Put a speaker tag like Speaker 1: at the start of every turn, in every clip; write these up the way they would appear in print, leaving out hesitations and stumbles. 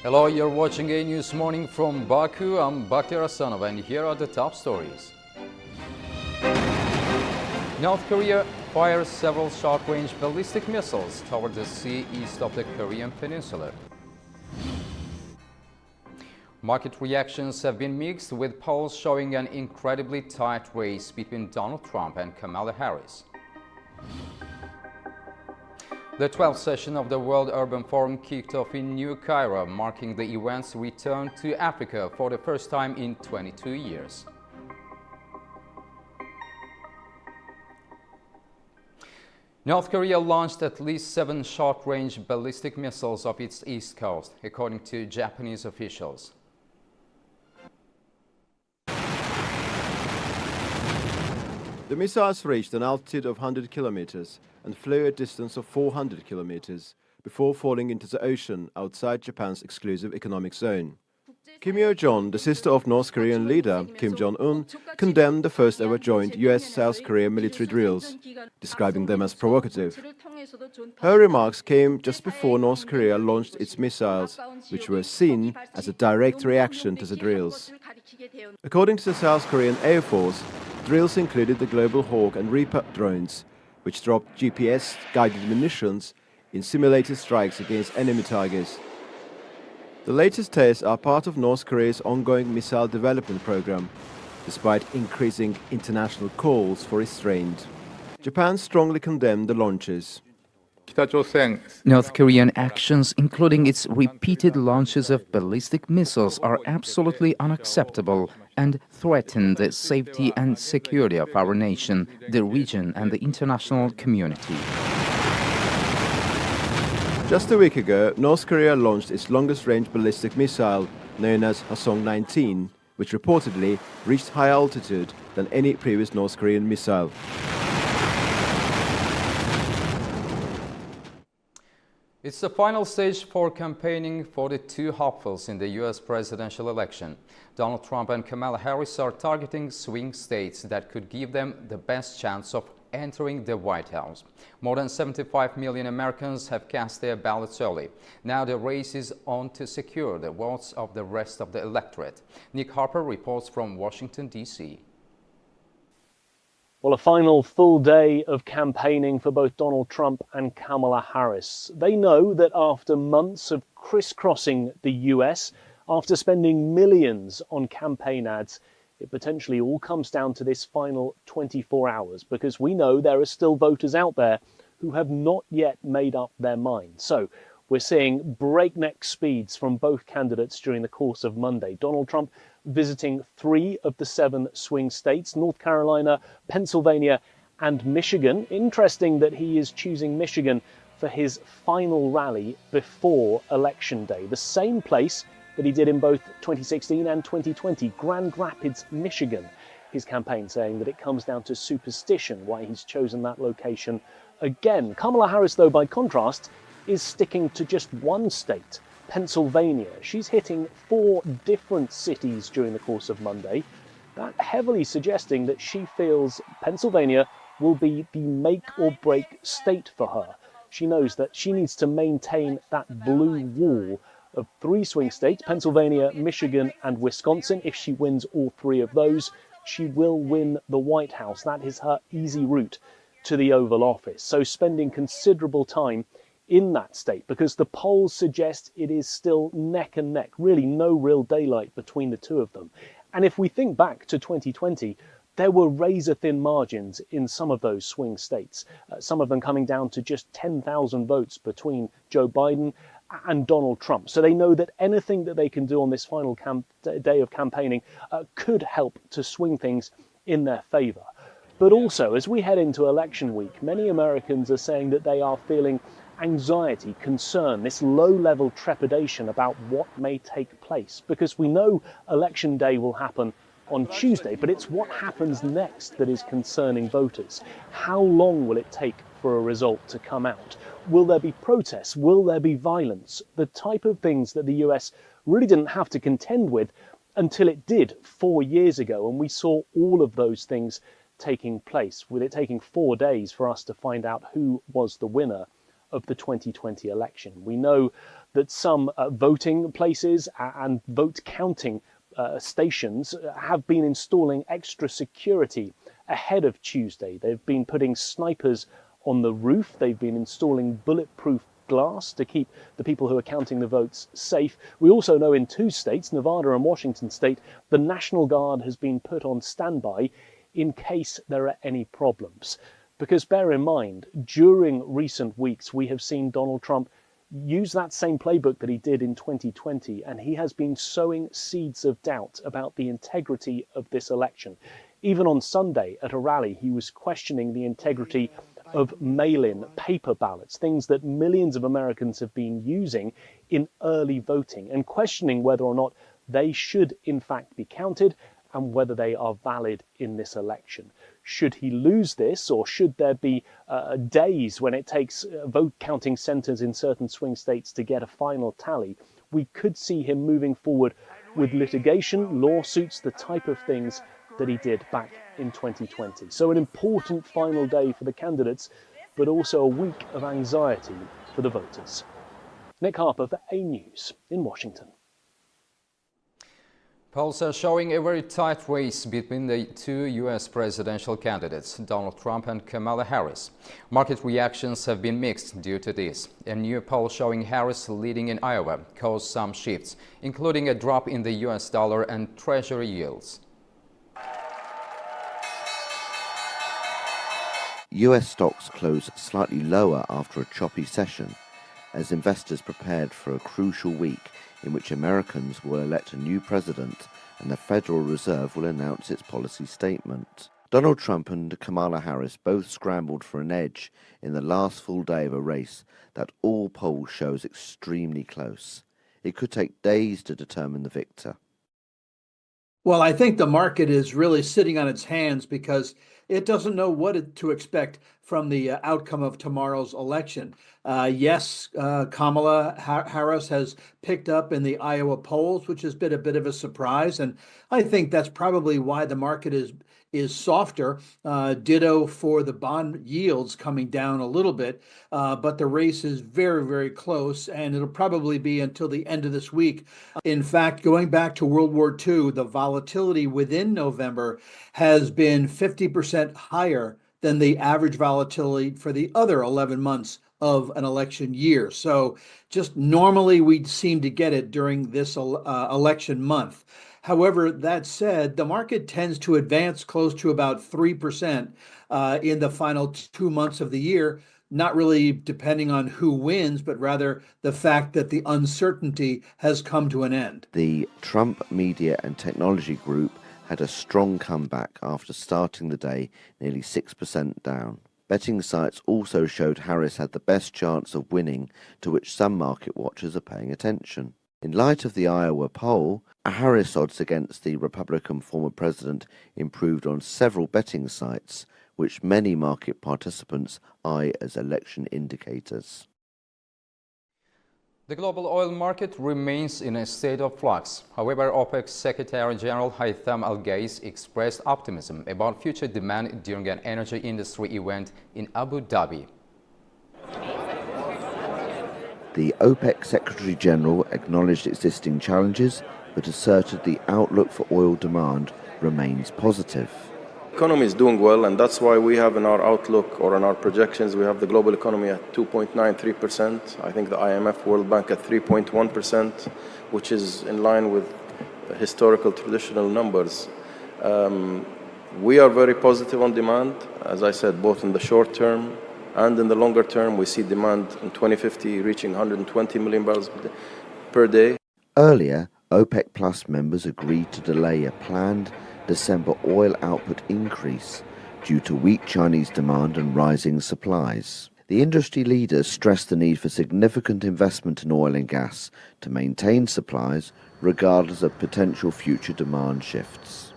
Speaker 1: Hello, you're watching AnewZ Morning from Baku. I'm Bakhtiyar Hasanov, and here are the top stories. North Korea fires several short-range ballistic missiles toward the sea east of the Korean Peninsula. Market reactions have been mixed, with polls showing an incredibly tight race between Donald Trump and Kamala Harris. The 12th session of the World Urban Forum kicked off in New Cairo, marking the event's return to Africa for the first time in 22 years. North Korea launched at least 7 short-range ballistic missiles off its east coast, according to Japanese officials.
Speaker 2: The missiles reached an altitude of 100 kilometers and flew a distance of 400 kilometers before falling into the ocean outside Japan's exclusive economic zone. Kim Yo-jong, the sister of North Korean leader Kim Jong-un, condemned the first ever joint US-South Korea military drills, describing them as provocative. Her remarks came just before North Korea launched its missiles, which were seen as a direct reaction to the drills. According to the South Korean Air Force, drills included the Global Hawk and Reaper drones, which dropped GPS-guided munitions in simulated strikes against enemy targets. The latest tests are part of North Korea's ongoing missile development program, despite increasing international calls for restraint. Japan strongly condemned the launches.
Speaker 3: North Korean actions, including its repeated launches of ballistic missiles, are absolutely unacceptable and threaten the safety and security of our nation, the region, and the international community.
Speaker 2: Just a week ago, North Korea launched its longest-range ballistic missile, known as Hasanov-19, which reportedly reached higher altitude than any previous North Korean missile.
Speaker 1: It's the final stage for campaigning for the two hopefuls in the U.S. presidential election. Donald Trump and Kamala Harris are targeting swing states that could give them the best chance of entering the White House. More than 75 million Americans have cast their ballots early. Now the race is on to secure the votes of the rest of the electorate. Nick Harper reports from Washington, D.C.
Speaker 4: Well, a final full day of campaigning for both Donald Trump and Kamala Harris. They know that after months of crisscrossing the US, after spending millions on campaign ads, it potentially all comes down to this final 24 hours, because we know there are still voters out there who have not yet made up their minds. So we're seeing breakneck speeds from both candidates during the course of Monday. Donald Trump visiting 3 of the 7 swing states, North Carolina, Pennsylvania, and Michigan. Interesting that he is choosing Michigan for his final rally before Election Day, the same place that he did in both 2016 and 2020, Grand Rapids, Michigan. His campaign saying that it comes down to superstition why he's chosen that location again. Kamala Harris, though, by contrast, is sticking to just one state, Pennsylvania. She's hitting 4 different cities during the course of Monday, that heavily suggesting that she feels Pennsylvania will be the make or break state for her. She knows that she needs to maintain that blue wall of 3 swing states, Pennsylvania, Michigan, and Wisconsin. If she wins all 3 of those, she will win the White House. That is her easy route to the Oval Office. So spending considerable time in that state, because the polls suggest it is still neck and neck, really no real daylight between the two of them. And if we think back to 2020, there were razor-thin margins in some of those swing states, some of them coming down to just 10,000 votes between Joe Biden and Donald Trump. So they know that anything that they can do on this final day of campaigning could help to swing things in their favor. But also, as we head into election week, many Americans are saying that they are feeling anxiety, concern, this low-level trepidation about what may take place. Because we know Election Day will happen on Tuesday, but it's what happens next that is concerning voters. How long will it take for a result to come out? Will there be protests? Will there be violence? The type of things that the US really didn't have to contend with until it did 4 years ago, and we saw all of those things taking place, with it taking 4 days for us to find out who was the winner of the 2020 election. We know that some voting places and vote counting stations have been installing extra security ahead of Tuesday. They've been putting snipers on the roof. They've been installing bulletproof glass to keep the people who are counting the votes safe. We also know in 2 states, Nevada and Washington state, the National Guard has been put on standby in case there are any problems. Because bear in mind, during recent weeks, we have seen Donald Trump use that same playbook that he did in 2020, and he has been sowing seeds of doubt about the integrity of this election. Even on Sunday at a rally, he was questioning the integrity of mail-in paper ballots, things that millions of Americans have been using in early voting, and questioning whether or not they should in fact be counted and whether they are valid in this election. Should he lose this, or should there be days when it takes vote counting centres in certain swing states to get a final tally, we could see him moving forward with litigation, lawsuits, the type of things that he did back in 2020. So an important final day for the candidates, but also a week of anxiety for the voters. Nick Harper for AnewZ in Washington.
Speaker 1: Polls are showing a very tight race between the 2 U.S. presidential candidates, Donald Trump and Kamala Harris. Market reactions have been mixed due to this. A new poll showing Harris leading in Iowa caused some shifts, including a drop in the U.S. dollar and Treasury yields.
Speaker 5: US stocks closed slightly lower after a choppy session as investors prepared for a crucial week in which Americans will elect a new president and the Federal Reserve will announce its policy statement. Donald Trump and Kamala Harris both scrambled for an edge in the last full day of a race that all polls shows extremely close. It could take days to determine the victor.
Speaker 6: Well, I think the market is really sitting on its hands because it doesn't know what to expect from the outcome of tomorrow's election. Yes, Kamala Harris has picked up in the Iowa polls, which has been a bit of a surprise. And I think that's probably why the market is softer. Ditto for the bond yields coming down a little bit. But the race is very, very close, and it'll probably be until the end of this week. In fact, going back to World War II, the volatility within November has been 50% higher than the average volatility for the other 11 months of an election year. So just normally we'd seem to get it during this election month. However, that said, the market tends to advance close to about 3% in the final 2 months of the year, not really depending on who wins, but rather the fact that the uncertainty has come to an end.
Speaker 5: The Trump Media and Technology Group had a strong comeback after starting the day nearly 6% down. Betting sites also showed Harris had the best chance of winning, to which some market watchers are paying attention. In light of the Iowa poll, Harris odds against the Republican former president improved on several betting sites, which many market participants eye as election indicators.
Speaker 1: The global oil market remains in a state of flux. However, OPEC Secretary General Haitham Al-Ghais expressed optimism about future demand during an energy industry event in Abu Dhabi.
Speaker 5: The OPEC Secretary General acknowledged existing challenges, but asserted the outlook for oil demand remains positive.
Speaker 7: The economy is doing well, and that's why we have in our outlook or in our projections, we have the global economy at 2.93%. I think the IMF, World Bank at 3.1%, which is in line with historical traditional numbers. We are very positive on demand. As I said, both in the short term and in the longer term, we see demand in 2050 reaching 120 million barrels per day.
Speaker 5: Earlier, OPEC Plus members agreed to delay a planned December oil output increase due to weak Chinese demand and rising supplies. The industry leaders stressed the need for significant investment in oil and gas to maintain supplies regardless of potential future demand shifts.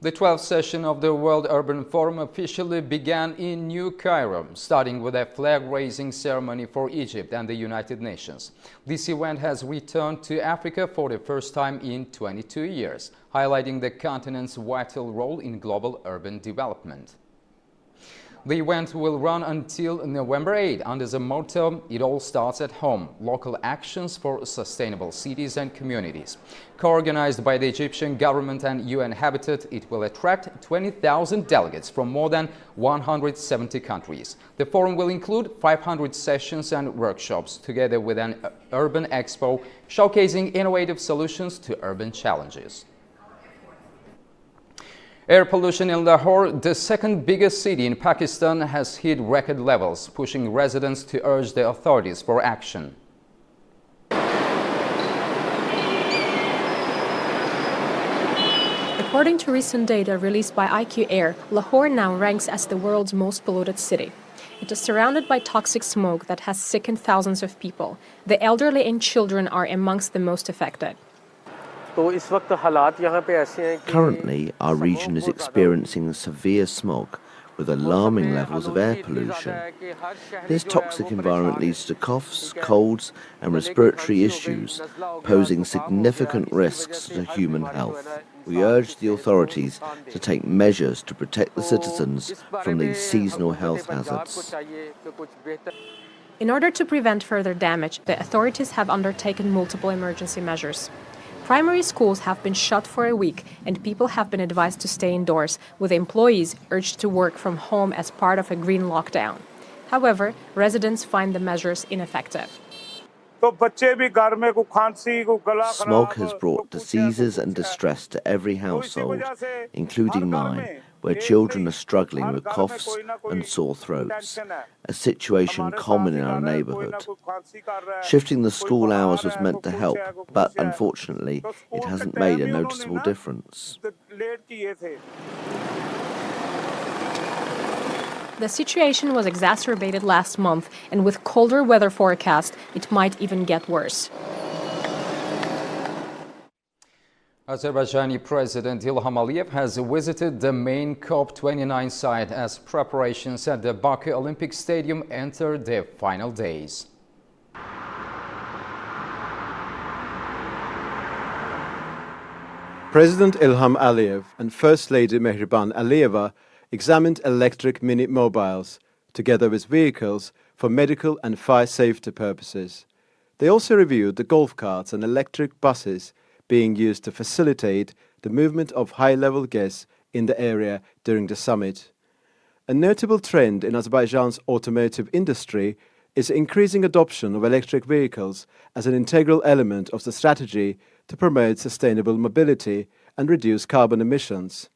Speaker 1: The 12th session of the World Urban Forum officially began in New Cairo, starting with a flag-raising ceremony for Egypt and the United Nations. This event has returned to Africa for the first time in 22 years, highlighting the continent's vital role in global urban development. The event will run until November 8 under the motto, "It all starts at home, local actions for sustainable cities and communities." Co-organized by the Egyptian government and UN Habitat, it will attract 20,000 delegates from more than 170 countries. The forum will include 500 sessions and workshops, together with an urban expo showcasing innovative solutions to urban challenges. Air pollution in Lahore, the second biggest city in Pakistan, has hit record levels, pushing residents to urge the authorities for action.
Speaker 8: According to recent data released by IQ Air, Lahore now ranks as the world's most polluted city. It is surrounded by toxic smoke that has sickened thousands of people. The elderly and children are amongst the most affected.
Speaker 5: Currently, our region is experiencing severe smog with alarming levels of air pollution. This toxic environment leads to coughs, colds and respiratory issues, posing significant risks to human health. We urge the authorities to take measures to protect the citizens from these seasonal health hazards.
Speaker 8: In order to prevent further damage, the authorities have undertaken multiple emergency measures. Primary schools have been shut for a week, and people have been advised to stay indoors, with employees urged to work from home as part of a green lockdown. However, residents find the measures ineffective.
Speaker 5: Smog has brought diseases and distress to every household, including mine, where children are struggling with coughs and sore throats, a situation common in our neighbourhood. Shifting the school hours was meant to help, but unfortunately, it hasn't made a noticeable difference.
Speaker 8: The situation was exacerbated last month, and with colder weather forecast, it might even get worse.
Speaker 1: Azerbaijani President Ilham Aliyev has visited the main COP29 site as preparations at the Baku Olympic Stadium enter their final days.
Speaker 2: President Ilham Aliyev and First Lady Mehriban Aliyeva examined electric mini-mobiles, together with vehicles, for medical and fire safety purposes. They also reviewed the golf carts and electric buses being used to facilitate the movement of high-level guests in the area during the summit. A notable trend in Azerbaijan's automotive industry is increasing adoption of electric vehicles as an integral element of the strategy to promote sustainable mobility and reduce carbon emissions.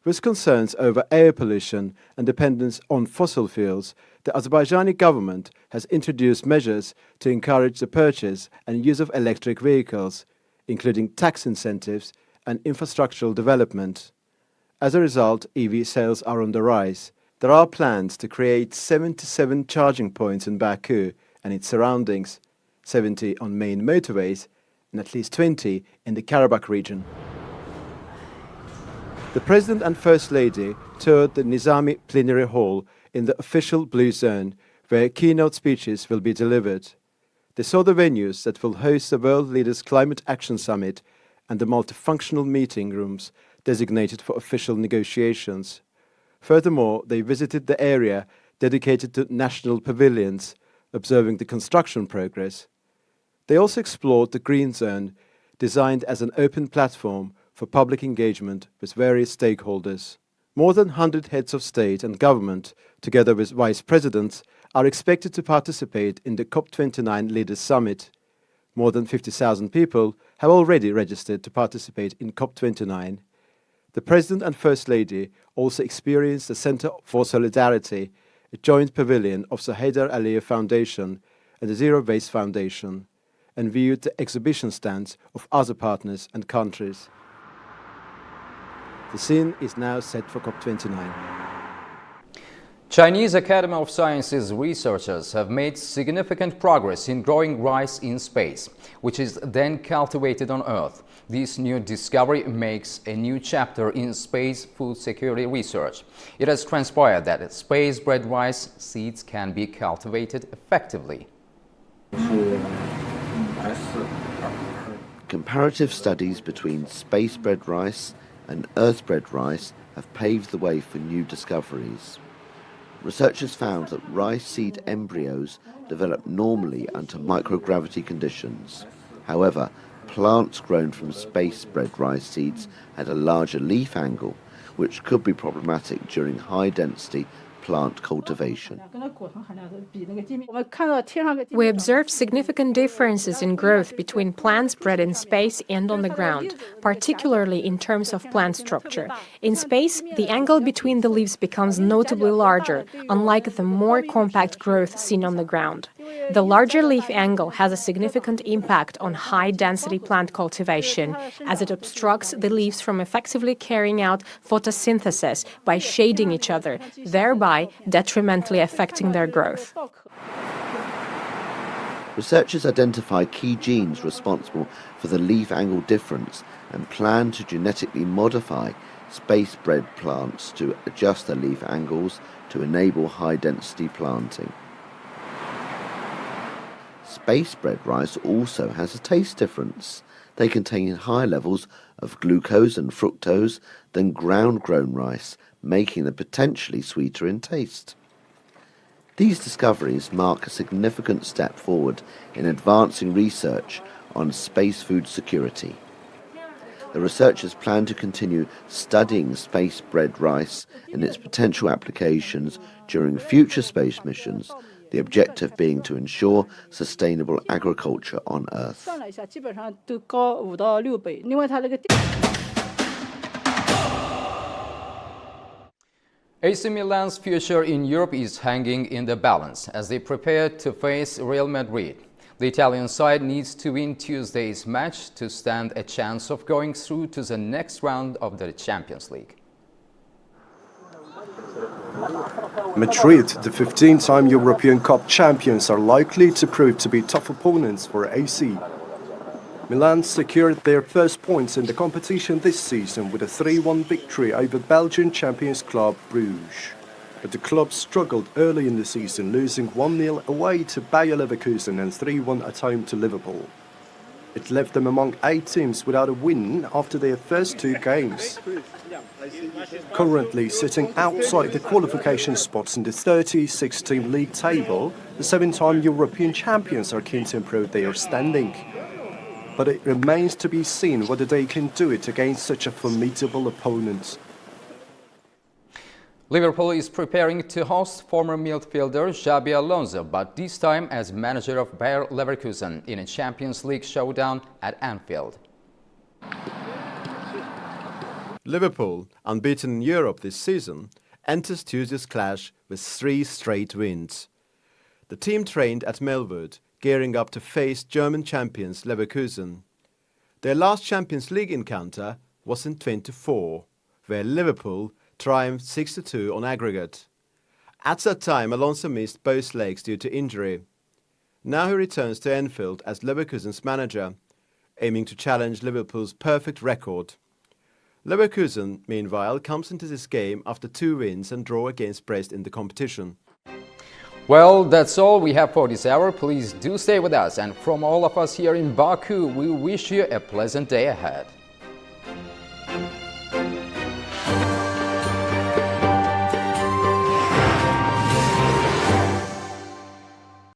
Speaker 2: With concerns over air pollution and dependence on fossil fuels, the Azerbaijani government has introduced measures to encourage the purchase and use of electric vehicles, including tax incentives and infrastructural development. As a result, EV sales are on the rise. There are plans to create 77 charging points in Baku and its surroundings, 70 on main motorways and at least 20 in the Karabakh region. The President and First Lady toured the Nizami Plenary Hall in the official Blue Zone, where keynote speeches will be delivered. They saw the venues that will host the World Leaders Climate Action Summit and the multifunctional meeting rooms designated for official negotiations. Furthermore, they visited the area dedicated to national pavilions, observing the construction progress. They also explored the Green Zone, designed as an open platform for public engagement with various stakeholders. More than 100 heads of state and government, together with vice presidents, are expected to participate in the COP29 Leaders Summit. More than 50,000 people have already registered to participate in COP29. The President and First Lady also experienced the Center for Solidarity, a joint pavilion of the Haydar Aliyev Foundation and the Zero Waste Foundation, and viewed the exhibition stands of other partners and countries. The scene is now set for COP29.
Speaker 1: Chinese Academy of Sciences researchers have made significant progress in growing rice in space, which is then cultivated on Earth. This new discovery makes a new chapter in space food security research. It has transpired that space-bred rice seeds can be cultivated effectively.
Speaker 5: Comparative studies between space-bred rice and Earth-bred rice have paved the way for new discoveries. Researchers found that rice seed embryos develop normally under microgravity conditions. However, plants grown from space-bred rice seeds had a larger leaf angle, which could be problematic during high-density plant cultivation.
Speaker 8: We observed significant differences in growth between plants bred in space and on the ground, particularly in terms of plant structure. In space, the angle between the leaves becomes notably larger, unlike the more compact growth seen on the ground. The larger leaf angle has a significant impact on high-density plant cultivation, as it obstructs the leaves from effectively carrying out photosynthesis by shading each other, thereby detrimentally affecting their growth.
Speaker 5: Researchers identified key genes responsible for the leaf angle difference and plan to genetically modify space-bred plants to adjust their leaf angles to enable high-density planting. Space-bred rice also has a taste difference. They contain higher levels of glucose and fructose than ground-grown rice, making them potentially sweeter in taste. These discoveries mark a significant step forward in advancing research on space food security. The researchers plan to continue studying space-bred rice and its potential applications during future space missions, the objective being to ensure sustainable agriculture on Earth.
Speaker 1: AC Milan's future in Europe is hanging in the balance as they prepare to face Real Madrid. The Italian side needs to win Tuesday's match to stand a chance of going through to the next round of the Champions League.
Speaker 9: Madrid, the 15-time European Cup champions, are likely to prove to be tough opponents for AC. Milan secured their first points in the competition this season with a 3-1 victory over Belgian champions club Bruges. But the club struggled early in the season, losing 1-0 away to Bayer Leverkusen and 3-1 at home to Liverpool. It left them among 8 teams without a win after their first 2 games. Currently sitting outside the qualification spots in the 36-team league table, the 7-time European champions are keen to improve their standing. But it remains to be seen whether they can do it against such a formidable opponent.
Speaker 1: Liverpool is preparing to host former midfielder Xabi Alonso, but this time as manager of Bayer Leverkusen in a Champions League showdown at Anfield.
Speaker 2: Liverpool, unbeaten in Europe this season, enters Tuesday's clash with 3 straight wins. The team trained at Melwood, gearing up to face German champions Leverkusen. Their last Champions League encounter was in 2024, where Liverpool triumphed 6-2 on aggregate. At that time, Alonso missed both legs due to injury. Now he returns to Anfield as Leverkusen's manager, aiming to challenge Liverpool's perfect record. Leverkusen, meanwhile, comes into this game after 2 wins and draw against Brest in the competition.
Speaker 1: Well, that's all we have for this hour. Please do stay with us, and from all of us here in Baku, we wish you a pleasant day ahead.